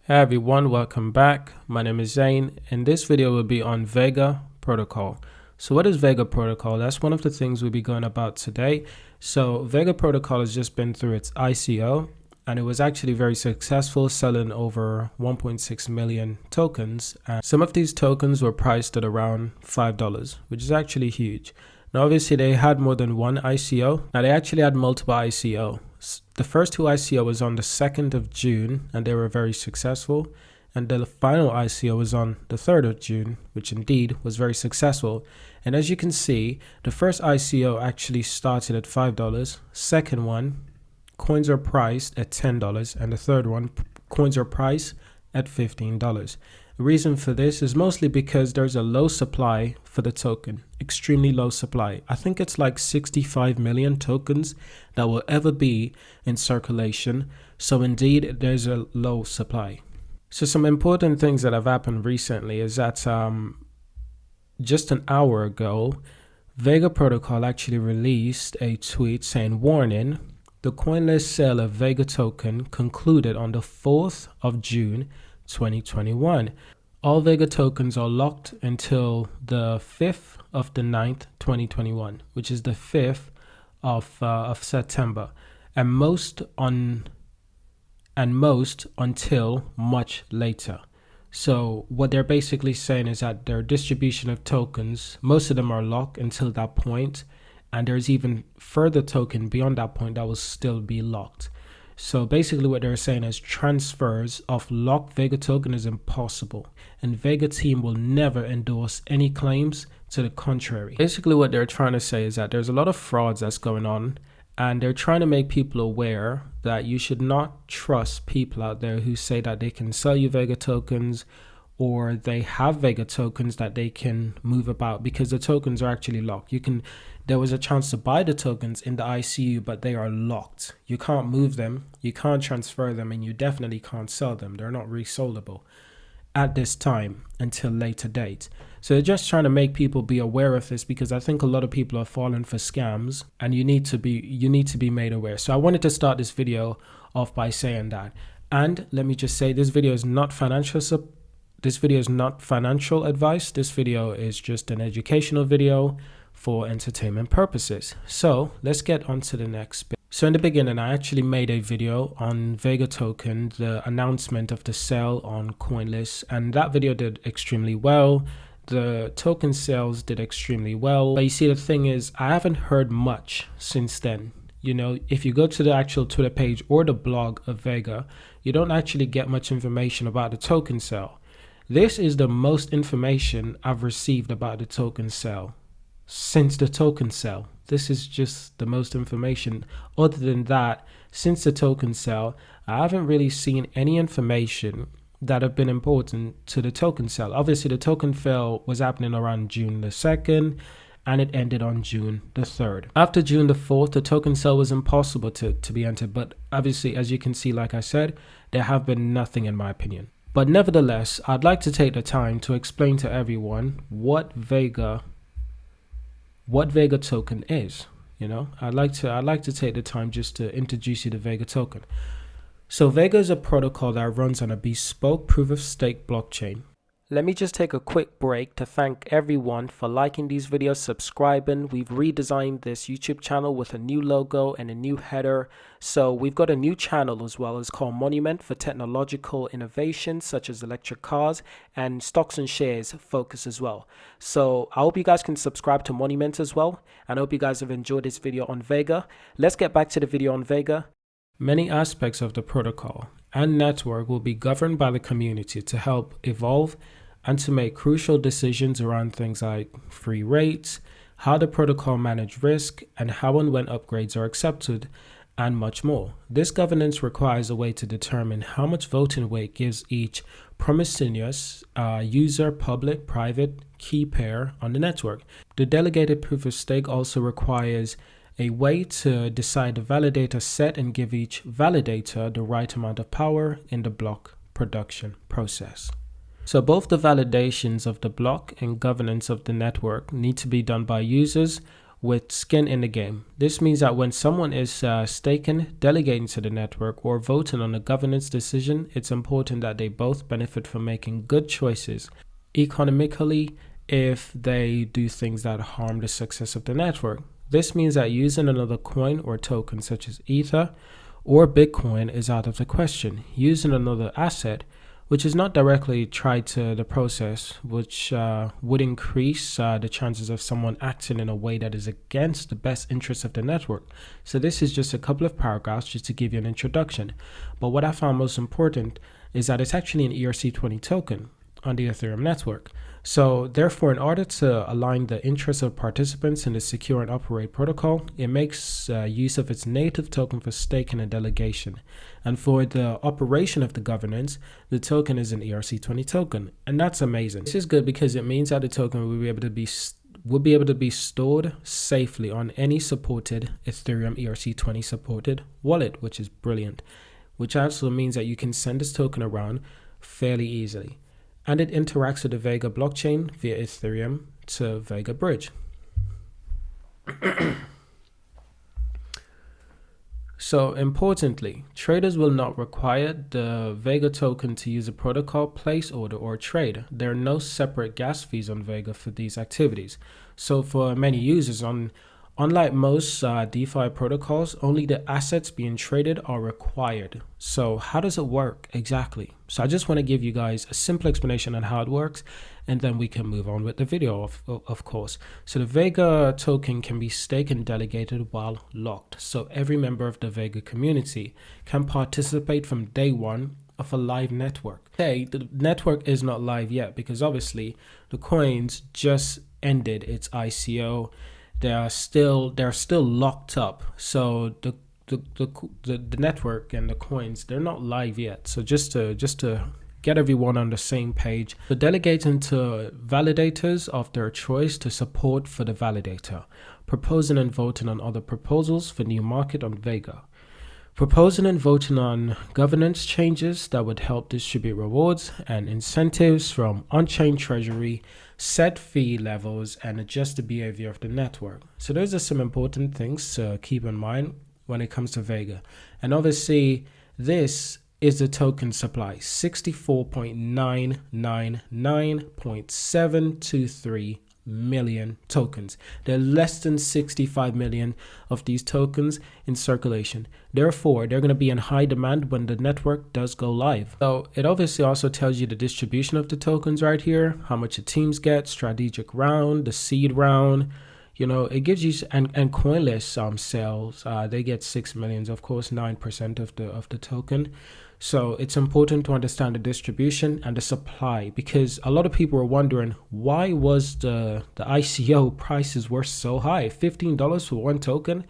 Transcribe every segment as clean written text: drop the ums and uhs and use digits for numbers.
Hey everyone, welcome back. My name is Zane, and this video will be on Vega protocol. So what is Vega protocol? That's one of the things we'll be going about today. So Vega protocol has just been through its ICO, and it was actually very successful, selling over 1.6 million tokens. And some of these tokens were priced at around $5, which is actually huge. Now obviously they had more than one ICO. Now they actually had multiple ICO. The first two ICO was on the 2nd of June and they were very successful. And the final ICO was on the 3rd of June, which indeed was very successful. And as you can see, the first ICO actually started at $5. Second one, coins are priced at $10. And the third one, coins are priced at $15. The reason for this is mostly because there's a low supply for the token, extremely low supply. I think it's like 65 million tokens that will ever be in circulation. So indeed, there's a low supply. So some important things that have happened recently is that just an hour ago, Vega Protocol actually released a tweet saying, warning, the Coinlist sale of Vega token concluded on the 4th of June, 2021. All Vega tokens are locked until the 5th of the 9th, 2021, which is the 5th of September, and most until much later. So what they're basically saying is that their distribution of tokens, most of them are locked until that point, and there's even further token beyond that point that will still be locked. So basically what they're saying is transfers of locked Vega token is impossible, and Vega team will never endorse any claims to the contrary. Basically what they're trying to say is that there's a lot of frauds that's going on, and they're trying to make people aware that you should not trust people out there who say that they can sell you Vega tokens or they have Vega tokens that they can move about, because the tokens are actually locked. There was a chance to buy the tokens in the ICU, but they are locked. You can't move them, you can't transfer them, and you definitely can't sell them. They're not resoldable at this time until later date. So they're just trying to make people be aware of this, because I think a lot of people are falling for scams, and you need to be made aware. So I wanted to start this video off by saying that. And let me just say, this video is not financial advice. This video is just an educational video for entertainment purposes. So let's get on to the next bit. So in the beginning, I actually made a video on Vega token, the announcement of the sale on Coinlist, and that video did extremely well. The token sales did extremely well. But you see, the thing is, I haven't heard much since then. You know, if you go to the actual Twitter page or the blog of Vega, you don't actually get much information about the token sale. This is the most information I've received about the token sale since the token sale. This is just the most information. Other than that, since the token sale, I haven't really seen any information that have been important to the token sale. Obviously, the token sale was happening around June the 2nd, and it ended on June the 3rd. After June the 4th, the token sale was impossible to be entered. But obviously, as you can see, like I said, there have been nothing in my opinion. But nevertheless, I'd like to take the time to explain to everyone what Vega token is. You know, I'd like to take the time just to introduce you to Vega token. So Vega is a protocol that runs on a bespoke proof of stake blockchain. Let me just take a quick break to thank everyone for liking these videos, subscribing. We've redesigned this YouTube channel with a new logo and a new header. So we've got a new channel as well. It's called Monument for technological innovations such as electric cars, and stocks and shares focus as well. So I hope you guys can subscribe to Monument as well. And I hope you guys have enjoyed this video on Vega. Let's get back to the video on Vega. Many aspects of the protocol and network will be governed by the community to help evolve and to make crucial decisions around things like free rates, how the protocol manage risk, and how and when upgrades are accepted, and much more. This governance requires a way to determine how much voting weight gives each promiscuous user, public, private, key pair on the network. The delegated proof of stake also requires a way to decide the validator set and give each validator the right amount of power in the block production process. So both the validations of the block and governance of the network need to be done by users, with skin in the game. This means that when someone is staking, delegating to the network, or voting on a governance decision, it's important that they both benefit from making good choices economically if they do things that harm the success of the network. This means that using another coin or token such as Ether or Bitcoin is out of the question. Using another asset, which is not directly tied to the process, which would increase the chances of someone acting in a way that is against the best interests of the network. So this is just a couple of paragraphs just to give you an introduction. But what I found most important is that it's actually an ERC20 token on the Ethereum network. So therefore, in order to align the interests of participants in the secure and operate protocol, it makes use of its native token for staking and delegation. And for the operation of the governance, the token is an ERC20 token. And that's amazing. This is good because it means that the token will be able to be stored safely on any supported Ethereum ERC20 supported wallet, which is brilliant. Which also means that you can send this token around fairly easily. And it interacts with the Vega blockchain via Ethereum to Vega bridge. So importantly, traders will not require the Vega token to use a protocol, place order, or trade. There are no separate gas fees on Vega for these activities. So for many users, unlike most DeFi protocols, only the assets being traded are required. So how does it work exactly? So I just want to give you guys a simple explanation on how it works, and then we can move on with the video, of course. So the Vega token can be staked and delegated while locked. So every member of the Vega community can participate from day one of a live network. Okay, the network is not live yet because obviously the coins just ended its ICO. They're still locked up. So the network and the coins, they're not live yet. So just to get everyone on the same page, so delegating to validators of their choice to support for the validator, proposing and voting on other proposals for new market on Vega, proposing and voting on governance changes that would help distribute rewards and incentives from on-chain treasury, set fee levels, and adjust the behavior of the network. So those are some important things to keep in mind when it comes to Vega. And obviously, this is the token supply, 64.999.723 million tokens. There are less than 65 million of these tokens in circulation. Therefore, they're going to be in high demand when the network does go live. So it obviously also tells you the distribution of the tokens right here, how much the teams get, strategic round, the seed round. You know, it gives you, and Coinlist sales, they get 6 million, of course, 9% of the token. So it's important to understand the distribution and the supply, because a lot of people are wondering, why was the ICO prices were so high, $15 for one token?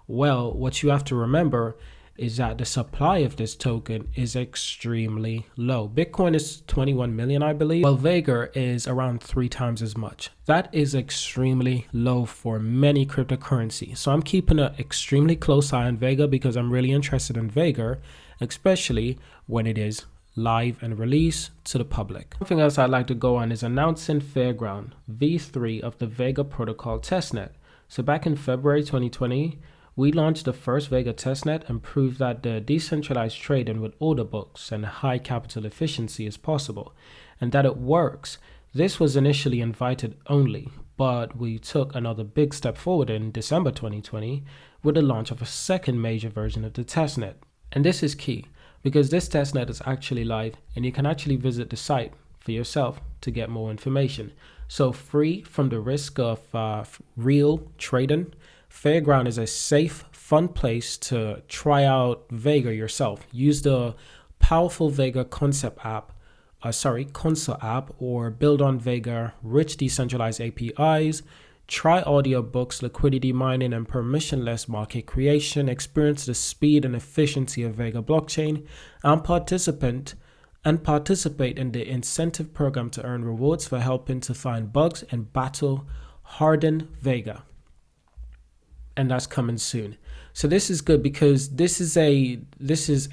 Well, what you have to remember is that the supply of this token is extremely low. Bitcoin is 21 million, I believe, while Vega is around 3 times as much. That is extremely low for many cryptocurrencies. So I'm keeping an extremely close eye on Vega because I'm really interested in Vega, especially when it is live and released to the public. Something else I'd like to go on is announcing Fairground V3 of the Vega protocol testnet. So back in February 2020, we launched the first Vega testnet and proved that the decentralized trading with order books and high capital efficiency is possible, and that it works. This was initially invited only, but we took another big step forward in December 2020 with the launch of a second major version of the testnet. And this is key, because this testnet is actually live and you can actually visit the site for yourself to get more information. So free from the risk of real trading, Fairground is a safe, fun place to try out Vega yourself. Use the powerful Vega console app, or build on Vega rich decentralized APIs. Try audiobooks, liquidity mining, and permissionless market creation. Experience the speed and efficiency of Vega blockchain, and participate in the incentive program to earn rewards for helping to find bugs and battle harden Vega. And that's coming soon. So this is good because this is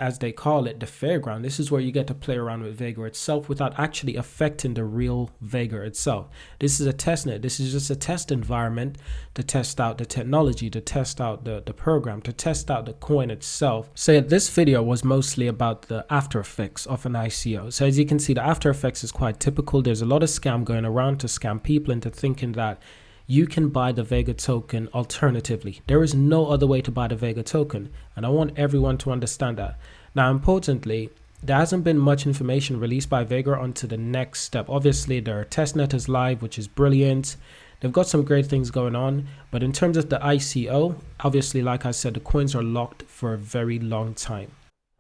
as they call it, the fairground. This is where you get to play around with Vega itself without actually affecting the real Vega itself. This is a testnet. This is just a test environment to test out the technology, to test out the program, to test out the coin itself. So this video was mostly about the after effects of an ICO. So as you can see, the after effects is quite typical. There's a lot of scam going around to scam people into thinking that you can buy the Vega token alternatively. There is no other way to buy the Vega token, and I want everyone to understand that. Now, importantly, there hasn't been much information released by Vega onto the next step. Obviously, their testnet is live, which is brilliant. They've got some great things going on, but in terms of the ICO, obviously, like I said, the coins are locked for a very long time.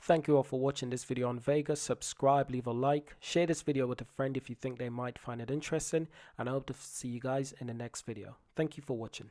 Thank you all for watching this video on Vega. Subscribe, leave a like, share this video with a friend if you think they might find it interesting, and I hope to see you guys in the next video. Thank you for watching.